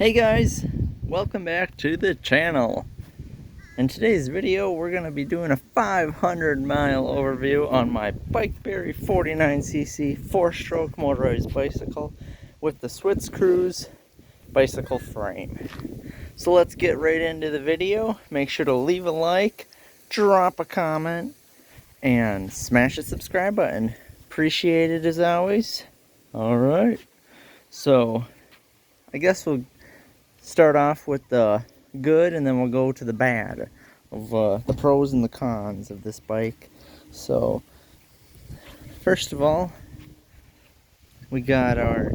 Hey guys, welcome back to the channel. In today's video we're going to be doing a 500-mile overview on my BikeBerry 49cc 4-stroke motorized bicycle with the Switz Cruz bicycle frame. So let's get right into the video. Make sure to leave a like, drop a comment, and smash the subscribe button. Appreciate it as always. Alright, so I guess we'll start off with the good and then we'll go to the bad of the pros and the cons of this bike. So first of all, we got our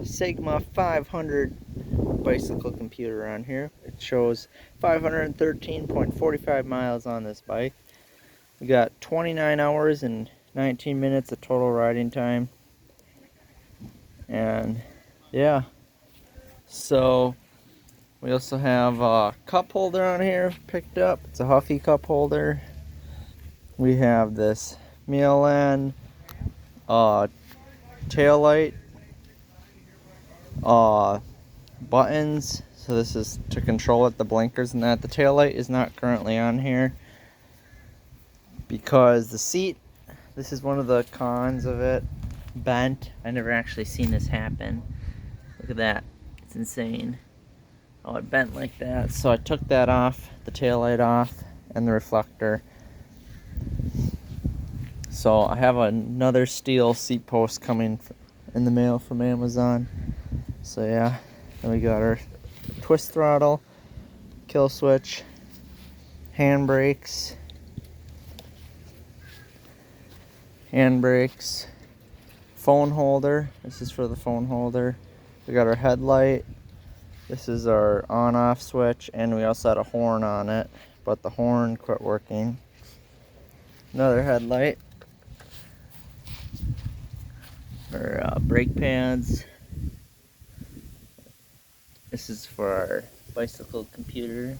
Sigma 500 bicycle computer on here. It shows 513.45 miles on this bike. We got 29 hours and 19 minutes of total riding time. And yeah, so we also have a cup holder on here picked up. It's a Huffy cup holder. We have this Milan tail light buttons. So this is to control it, the blinkers and that. The tail light is not currently on here because the seat, this is one of the cons of it, bent. I never actually seen this happen. Look at that, it's insane. Oh, it bent like that, so I took that off, the tail light off, and the reflector. So I have another steel seat post coming in the mail from Amazon. So yeah, then we got our twist throttle, kill switch, handbrakes, phone holder. This is for the phone holder. We got our headlight. This is our on-off switch, and we also had a horn on it, but the horn quit working. Another headlight. Our brake pads. This is for our bicycle computer,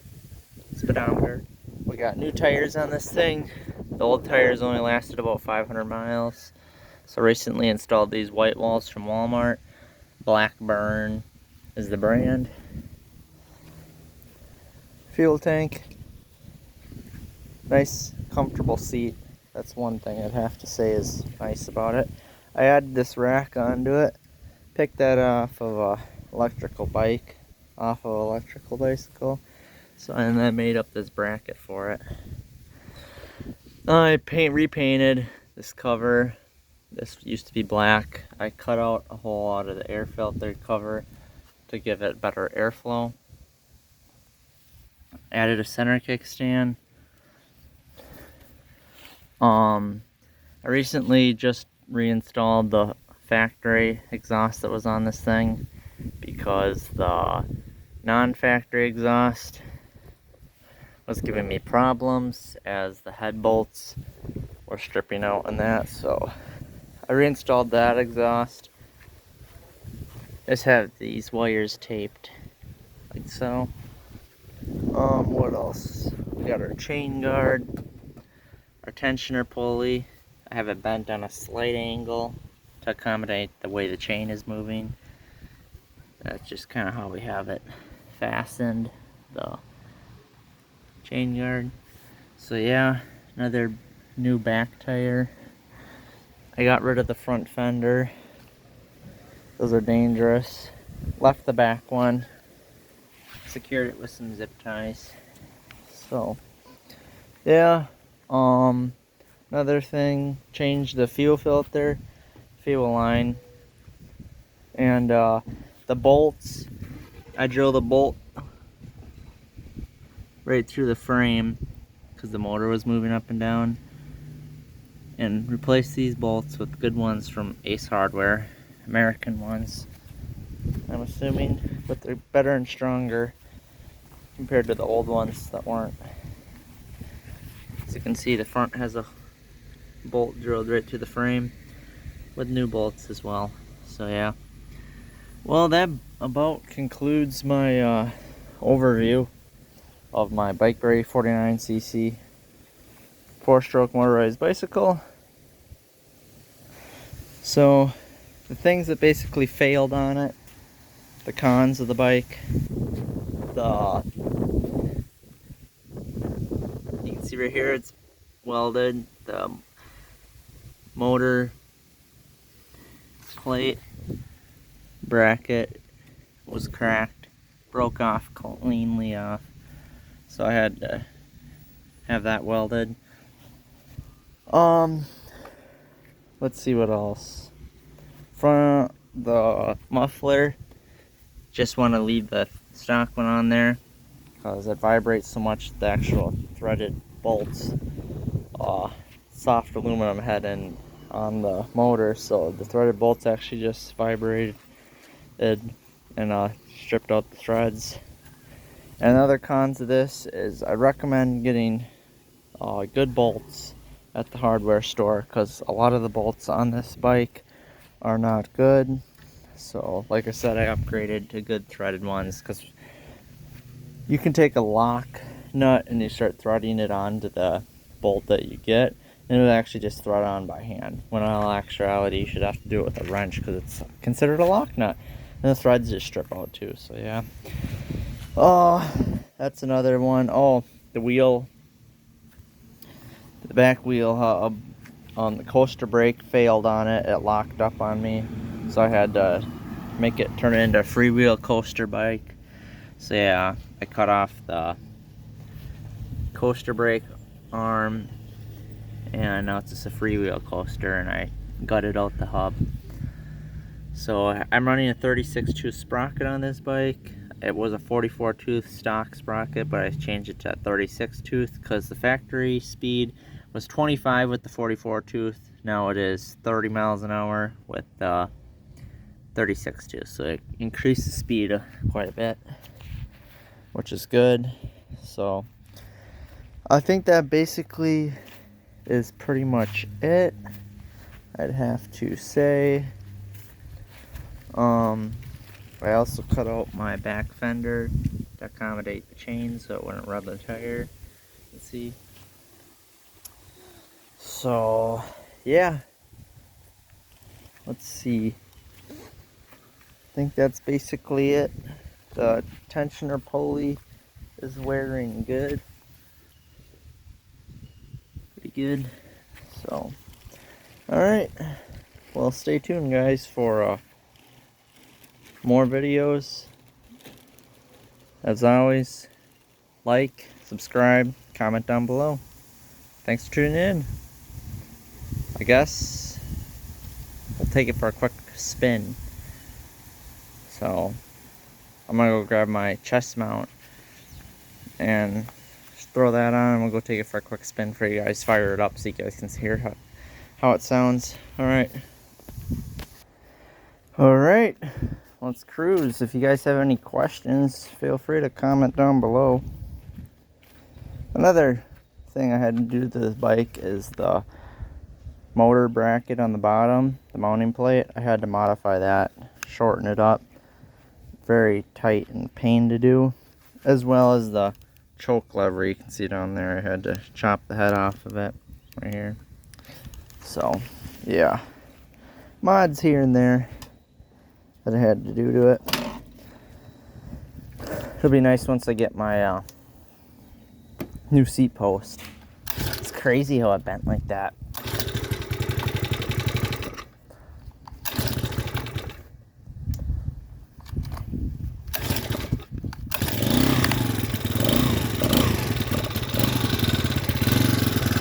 speedometer. We got new tires on this thing. The old tires only lasted about 500 miles. So recently installed these white walls from Walmart. Blackburn is the brand. Fuel tank. Nice, comfortable seat. That's one thing I'd have to say is nice about it. I added this rack onto it. Picked that off of a electrical bike, off of an electrical bicycle. So, and I made up this bracket for it. I repainted this cover. This used to be black. I cut out a hole out of the air filter cover to give it better airflow. Added a center kickstand. I recently just reinstalled the factory exhaust that was on this thing because the non-factory exhaust was giving me problems as the head bolts were stripping out and that, so I reinstalled that exhaust. Just have these wires taped like so. What else? We got our chain guard, our tensioner pulley. I have it bent on a slight angle to accommodate the way the chain is moving. That's just kind of how we have it fastened, the chain guard. So yeah, another new back tire. I got rid of the front fender. Those are dangerous. Left the back one. Secured it with some zip ties. So yeah, another thing, changed the fuel filter, fuel line, and the bolts. I drilled a bolt right through the frame because the motor was moving up and down, and replaced these bolts with good ones from Ace Hardware, American ones, I'm assuming, but they're better and stronger compared to the old ones that weren't. As you can see, the front has a bolt drilled right through the frame with new bolts as well. So yeah, well, that about concludes my overview of my BikeBerry 49cc 4-stroke motorized bicycle. So the things that basically failed on it the cons of the bike. You can see right here it's welded. The motor plate bracket was cracked, broke off cleanly off, so I had to have that welded. Let's see what else. Front the muffler, just want to leave the stock one on there because it vibrates so much. The actual threaded bolts, soft aluminum head and on the motor, so the threaded bolts actually just vibrated and stripped out the threads. And other cons of this is I recommend getting good bolts at the hardware store, because a lot of the bolts on this bike are not good. So like I said, I upgraded to good threaded ones, because you can take a lock nut and you start threading it onto the bolt that you get, and it'll actually just thread on by hand, when in all actuality you should have to do it with a wrench because it's considered a lock nut, and the threads just strip out too. So yeah. That's another one. The wheel, the back wheel hub on the coaster brake failed on it. It locked up on me, so I had to turn it into a freewheel coaster bike. So yeah, I cut off the coaster brake arm, and now it's just a freewheel coaster, and I gutted out the hub. So I'm running a 36 tooth sprocket on this bike. It was a 44 tooth stock sprocket, but I changed it to a 36 tooth because the factory speed was 25 with the 44 tooth. Now it is 30 miles an hour with the 36 tooth. So it increased the speed quite a bit, which is good. So I think that basically is pretty much it, I'd have to say. I also cut out my back fender to accommodate the chain so it wouldn't rub the tire. Let's see. So yeah, let's see. I think that's basically it. The tensioner pulley is wearing good. Pretty good. So, alright. Well, stay tuned, guys, for more videos. As always, like, subscribe, comment down below. Thanks for tuning in. I guess we'll take it for a quick spin. So I'm gonna go grab my chest mount and just throw that on, and we'll go take it for a quick spin for you guys. Fire it up so you guys can hear how it sounds. Alright, let's cruise. If you guys have any questions, feel free to comment down below. Another thing I had to do to this bike is the motor bracket on the bottom, the mounting plate. I had to modify that, shorten it up. Very tight and pain to do, as well as the choke lever. You can see down there, I had to chop the head off of it right here. So yeah, mods here and there that I had to do to it. It'll be nice once I get my new seat post. It's crazy how it bent like that.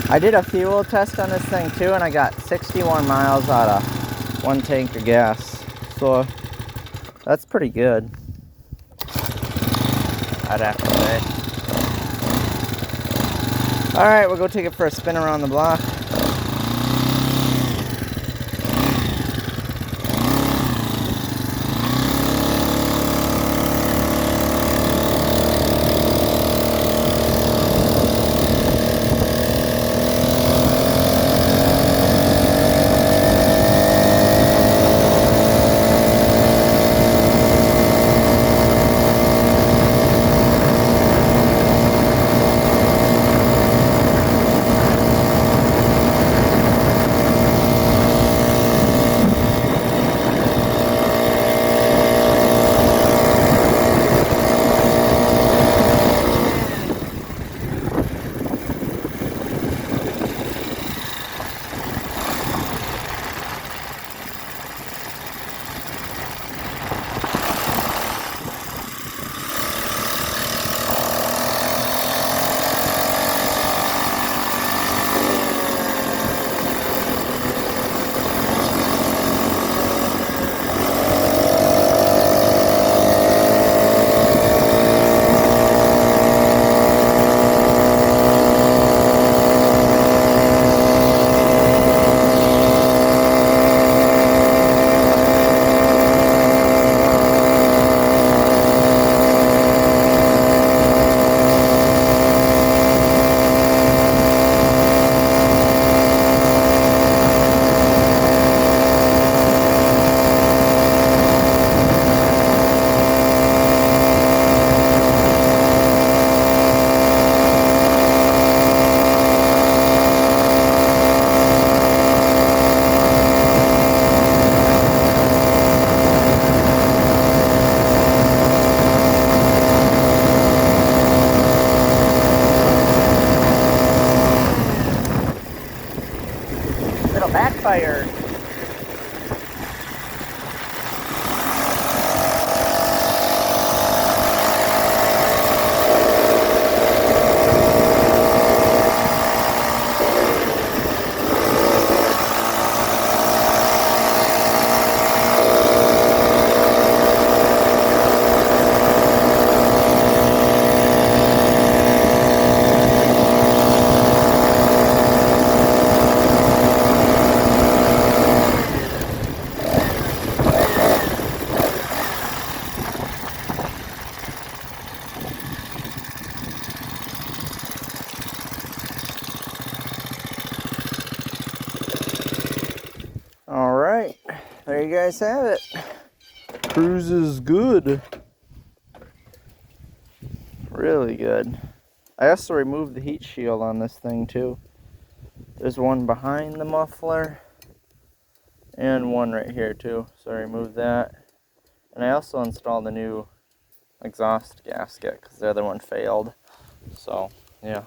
I did a fuel test on this thing too, and I got 61 miles out of one tank of gas. So that's pretty good, I'd have to say. Alright, we'll go take it for a spin around the block. guys have it. Cruz is good. Really good. I also removed the heat shield on this thing too. There's one behind the muffler and one right here too. So I removed that. And I also installed a new exhaust gasket because the other one failed. So, yeah.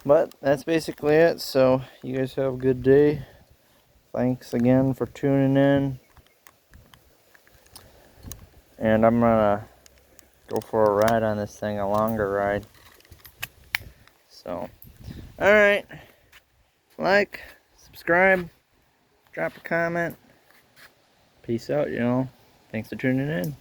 But that's basically it. So, you guys have a good day. Thanks again for tuning in. And I'm gonna go for a ride on this thing, a longer ride. So, alright. Like, subscribe, drop a comment. Peace out, y'all. Thanks for tuning in.